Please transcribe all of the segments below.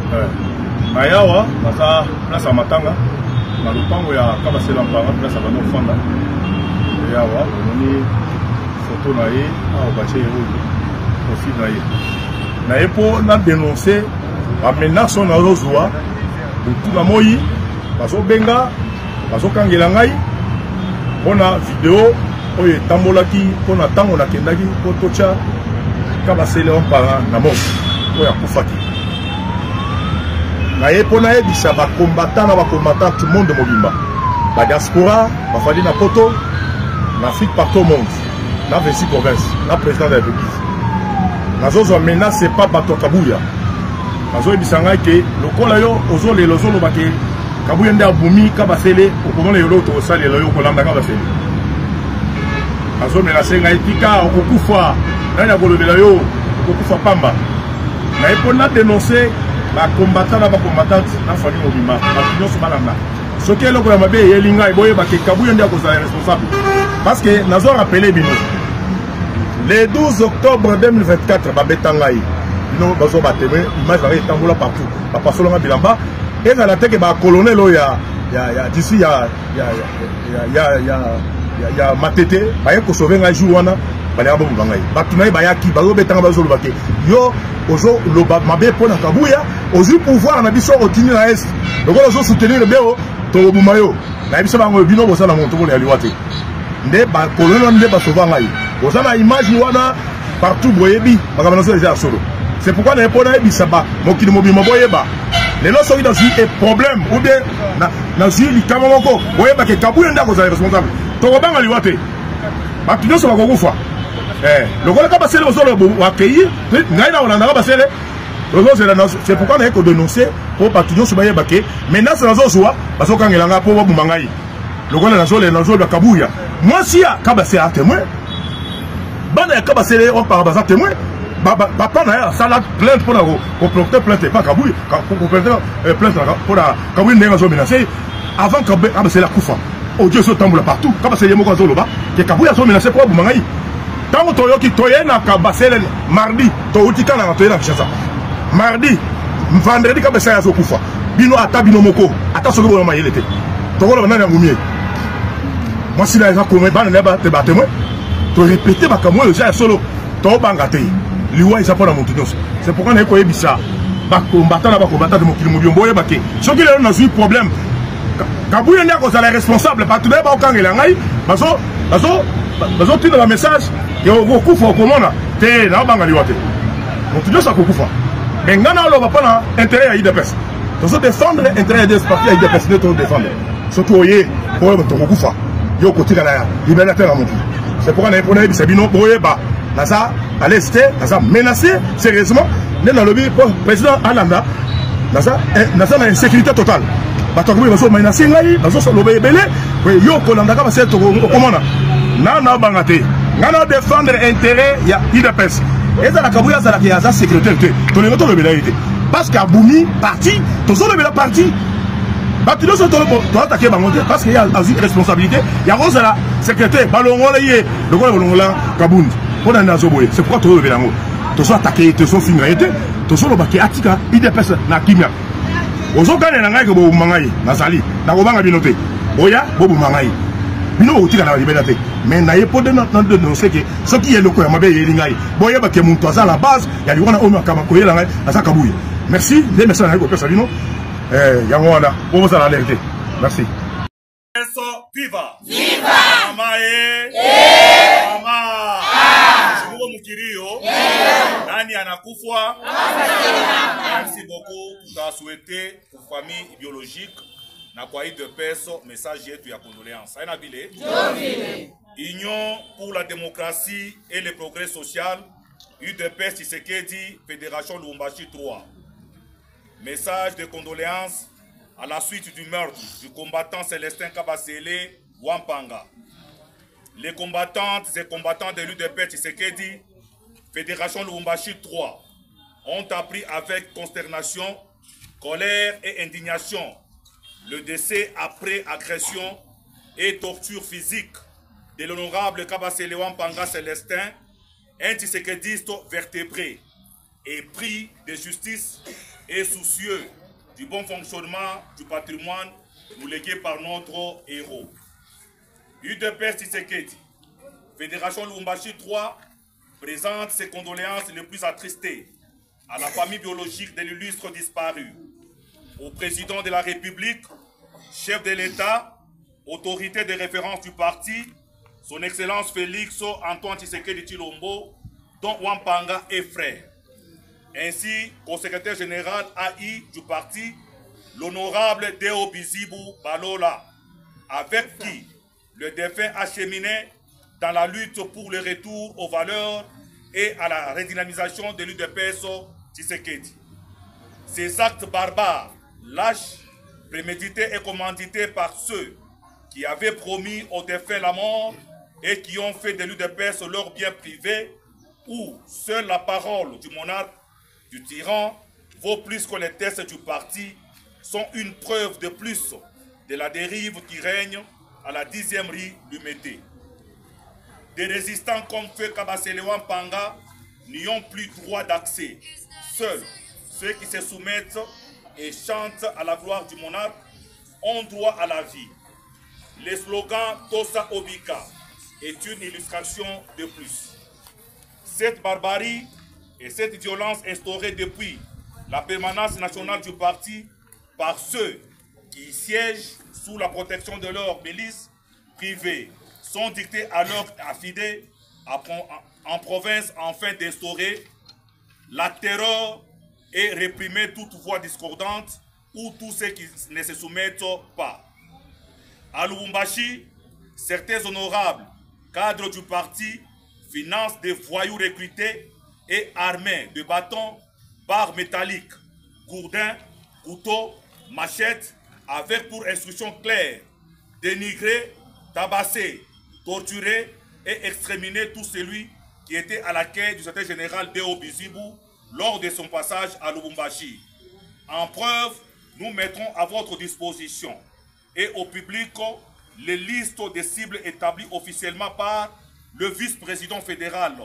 Ayawa, nasa place à Matanga, na lupango ya Kabasela Mpanga, place à Bano Fanda. Ayawa, on photo na ye, a baché oyo, profil na ye. Na ye po na dénoncer la menace na rozwa, tout na moyi, baso benga, baso kangela ngai, pona vidéo oyo etambolaki pona tango na kendaki po tocha Kabasela Mpanga na moko oyo akufaki. Na ye pona ye bisa ba combattant tout le monde mobimba. La diaspora, ba fali na poto, en Afrique partout au monde. Na 26 provinces, na président de la République. Nazo menace pas bato Kabuya. Nazo bisanga ke lokola yo ozo le lozo lo bake Kabuya nda bumi Kabasele okomona yo loto osale lo yo kolanda Kabasele. Nazo menace ngai tika okukufa nani akolobela yo okukufa pamba. Na ye pona dénoncer la combattant la combattante na famille mobima la nyonso balanga soki eloko ya mabe yelinga eboye bake Kabuya ndia kozala responsable parce que nazo rappeler bino le 12 octobre 2024 babetanga yi bino bazo bateme image va etambola partout ba pasolanga bilamba et na la teke ba colonel ya d'ici ya matete baye ko sauver nga jour wana bale abo bangai batunai bayaki bazo betanga bazo lobake yo ozo loba mabe pona Kabuya ozu pouvoir na biso otini na est donc ozo soutenir beo to bumayo na biso bango bino bosa na monto ya liwate nde ba colonel nde ba sauver ngai bosa na image wana partout boyebi bakaba nazo déjà solo c'est pourquoi na pona ebisa ba mokili mobima boyeba les non sont dans un problème ou bien na zui likama moko boyeba ke Kabuya nda kozala responsable to banga liwate ba kinyo so bakokufa le rôle Kabasele au accueillir, c'est pourquoi on a dénoncé pour partir sur Baye Baké. Maintenant, c'est dans Zoa, parce qu'on a pour Boumangaï. Le rôle de Kabuya. Moi, si Kabasele a témoin, Bana Kabasele, on parle de témoin. Papa n'a ça la plainte pour la plainte, pas Kabuya, plainte pour la Kabuya n'est pas menacé avant Kabasele la Koufa. Oh Dieu, ce tambour partout. Kabasele Moko Zoloba, que Kabuya soit menacé pour Boumangaï. Tant que tu es na Kabasele mardi, tu es na Kinshasa. Mardi, vendredi Kabasele a Kufa. Bino ata bino moko, ata soki bona mayelete. Tokolo bana ngumie. Moi si la za komé bana ne ba te batemo. To répéter ba kamo yo ja solo. To bangate. Liwa isa pona montunyos. C'est pourquoi na ko yebisa. Ba combattant na ba combattant de mokili mobiombo yebake. Soki le na zui problème. Kabuya ndia ko sala responsable ba tu ba okangela ngai. Bazo tino la message que vous kufa okomona te na banga liwate donc ça kufa mais ngana lo ba na intérêt ya IDPS to défendre l'intérêt des partis ya IDPS ne to défendre surtout oye pour to kufa yo kotika na libérateur amonti c'est pourquoi na pona bisa bino boyeba naza à l'est naza menacé sérieusement ne na lobby président Alanda naza na insécurité totale batakubi baso menacé ngai baso so lobé belé yo kolanda ka base to okomona na bangate ngana défendre intérêt ya IDPS et ça la Kabuya ça la qui a sa sécurité to le to le parce qu'à Boumi parti to so le parti batilo so to attaquer bangote parce qu'il y a une responsabilité il y a la sécurité balongola yé le ko balongola Kabundi pour na zoboye c'est pourquoi to le lango to so attaquer to so fingaité to so le baki atika IDPS na kimia ozo kana na ngai ko bo mangai na sali na ko banga binote oya bo mangai bino otika na liberté mais na yepo de notre dénoncer que ce qui est le ko ya mabe yelingai boye ba ke muntu aza la base ya liwana o makama ko yela ngai asa Kabuya merci les messages na ko pesa bino yango wana bo za la alerter merci eso viva mamae mama shugo mukirio nani anakufwa merci beaucoup pour souhaiter pour famille biologique na kwa IDPS message yetu ya condoléances aina bile Union pour la démocratie et le progrès social UDPS Tshisekedi Fédération Lubumbashi 3 message de condoléances à la suite du meurtre du combattant Célestin Kabasele Wampanga. Les combattantes et combattants de l'UDPS Tshisekedi Fédération Lubumbashi 3 ont appris avec consternation, colère et indignation le décès après agression et torture physique de l'honorable Kabasele Wampanga Célestin, un tshisekediste vertébré et pris de justice et soucieux du bon fonctionnement du patrimoine nous légué par notre héros. UDPS Tshisekedi, Fédération Lubumbashi 3, présente ses condoléances les plus attristées à la famille biologique de l'illustre disparu, au président de la République, chef de l'État, autorité de référence du parti, son Excellence Félix Antoine Tshisekedi Tshilombo, dont Wampanga est frère, ainsi qu'au secrétaire général AI du parti, l'honorable Deo Bizibou Balola, avec qui le défunt a cheminé dans la lutte pour le retour aux valeurs et à la redynamisation de l'UDPS Tshisekedi. Ces actes barbares, lâches, prémédités et commandités par ceux qui avaient promis aux défunts la mort et qui ont fait de l'UDPS leur bien privé, où seule la parole du monarque, du tyran, vaut plus que les tests du parti, sont une preuve de plus de la dérive qui règne à la 10e rue du Mété. Des résistants comme Feu Kabasele Wampanga n'y ont plus droit d'accès. Seuls ceux qui se soumettent et chantent à la gloire du monarque ont droit à la vie. Le slogan Tosa Obika est une illustration de plus. Cette barbarie et cette violence instaurée depuis la permanence nationale du parti par ceux qui siègent sous la protection de leurs milices privées sont dictées à leurs affidés en province afin d'instaurer la terreur et réprimer toute voix discordante ou tous ceux qui ne se soumettent pas. À Lubumbashi, certains honorables cadres du parti financent des voyous recrutés et armés de bâtons, barres métalliques, gourdins, couteaux, machettes, avec pour instruction claire dénigrer, tabasser, torturer et exterminer tout celui qui était à la quête du secrétaire général Deo Bizibou lors de son passage à Lubumbashi. En preuve, nous mettrons à votre disposition et au public les listes des cibles établies officiellement par le vice-président fédéral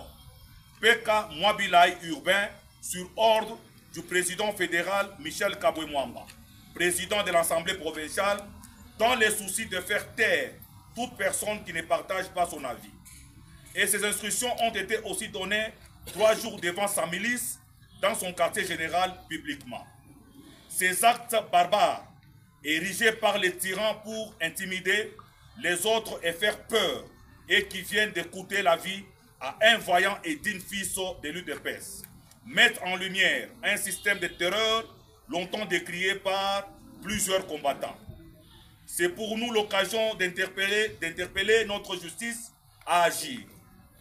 Peka Mwabilai Urbain sur ordre du président fédéral Michel Kabwe-Mwamba, président de l'Assemblée provinciale, dans le souci de faire taire toute personne qui ne partage pas son avis. Et ces instructions ont été aussi données 3 jours devant sa milice dans son quartier général publiquement. Ces actes barbares, érigés par les tyrans pour intimider les autres et faire peur, et qui viennent de coûter la vie à un vaillant et digne fils de l'UDPS, mettent en lumière un système de terreur longtemps décrié par plusieurs combattants. C'est pour nous l'occasion d'interpeller notre justice à agir,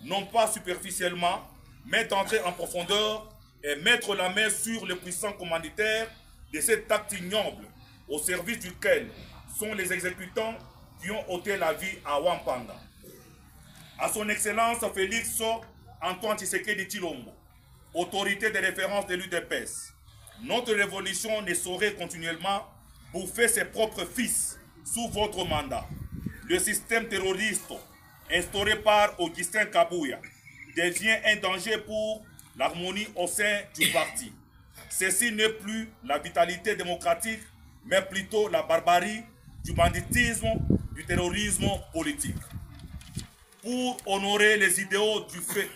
non pas superficiellement, mais d'entrer en profondeur et mettre la main sur les puissants commanditaires de cet acte ignoble, au service duquel sont les exécutants qui ont ôté la vie à Wampanga. À son Excellence Félix Antoine Tshisekedi Tshilombo, autorité de référence de l'UDPS, notre révolution ne saurait continuellement bouffer ses propres fils sous votre mandat. Le système terroriste instauré par Augustin Kabouya devient un danger pour l'harmonie au sein du parti. Ceci n'est plus la vitalité démocratique, mais plutôt la barbarie du banditisme, du terrorisme politique. Pour honorer les idéaux du fait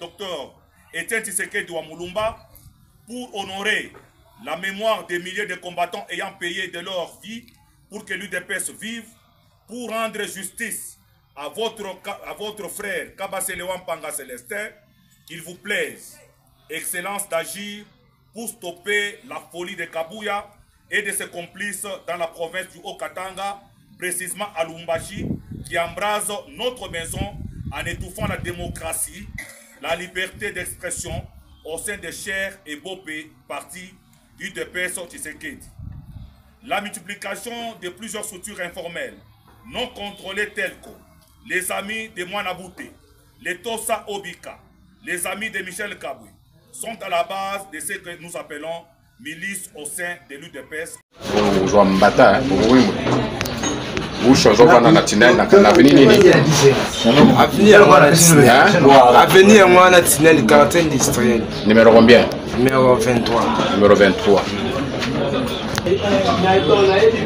Dr Etienne Tshisekedi Wamulumba, pour honorer la mémoire des milliers de combattants ayant payé de leur vie pour que l'UDPS vive, pour rendre justice à votre frère Kabasele Wampanga Célestin, qu'il vous plaise, Excellence, d'agir pour stopper la folie de Kabouya et de ses complices dans la province du Haut-Katanga, précisément à Lubumbashi, qui embrase notre maison en étouffant la démocratie, la liberté d'expression au sein des chers et beaux partis du UDPS Tshisekedi. La multiplication de plusieurs structures informelles non contrôlées telles que les amis de Mwanabouté, les Tosa Obika, les amis de Michel Kabwe, sont à la base de ce que nous appelons milices au sein de l'UDPS. Avenir Mwana Tinel, quartier industriel. Numéro combien? Numéro 23. Numéro 23.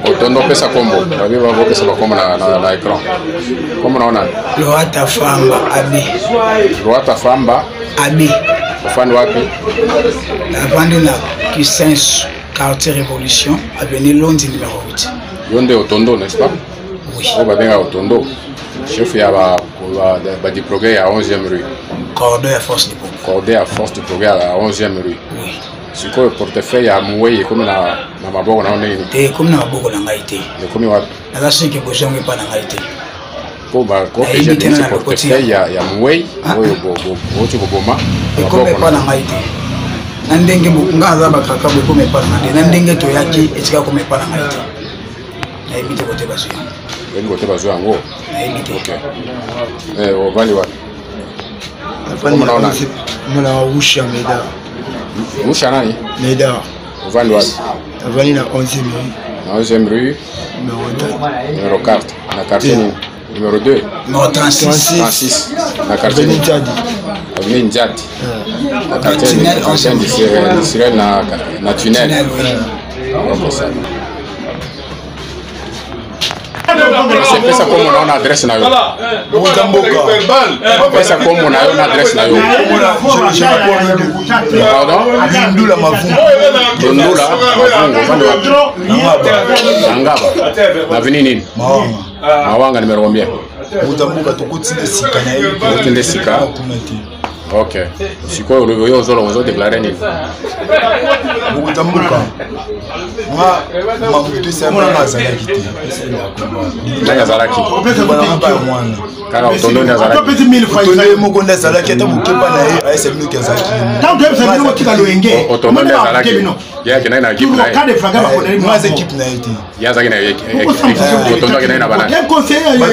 Otondo pesa combo. Babi ba pesa ba combo na écran. Comment on a? Loata Famba Abi. Loata Famba Abi. Fan wapi? Avandi na Kisens quartier Révolution, avenue Londi numéro 8. Yonde Otondo, n'est-ce pas? Oui. Oh ba benga Otondo. Chef ya ba di progrès à 11e rue. Cordée à force de progrès. Cordée à force de progrès à 11e rue. Oui. C'est quoi le portefeuille à Moué comme na maboko na oneni? Et comme na maboko na ngaité. Le comme wapi? Na siki que besoin pas na ngaité. Ko ba ko que j'ai dit portefeuille ya Moué, oyo bo tu boma. Et comme pas na ngaité. Na ndenge ngaza ba kaka bo comme pas na ngaité. Na ndenge to yaki etika comme pas na ngaité. Na ibite kote bazo. Ngi kote bazo yango. Na ibite. OK. O vali wapi? Mwana Usha Meda. Usha nani? Meda. Vali wapi? Avani na 11e rue. Na 11e rue. Numéro 4. Na quartier numéro 2. Numéro 36. Na quartier Njadi. Avenue Njadi. Na quartier Israël na tunnel. Ok ça. C'est pesa comme on a adresse na yo. Pesa comme on a une adresse na yo. Pardon? Ndula Mavungu. Ndula Mavungu. Ngaba. Na vini nini? Mawanga numéro combien? Mutambuka tukutinde sika na hiyo. Tukutinde sika. OK. Siko yo zo déclarer nini? Mutambuka. Moi mamutu c'est moi nazalaki te. Nazalaki. Kaka Otondo nazalaki. Otondo moko nazalaki ata mukepa na ye ayese bino kezalaki. Tant que ça nous tika loenge. Otondo nazalaki. Ya kina na équipe na. Moi c'est équipe na été. Ya zaki na équipe. Otondo kina na bana. Quel conseiller yo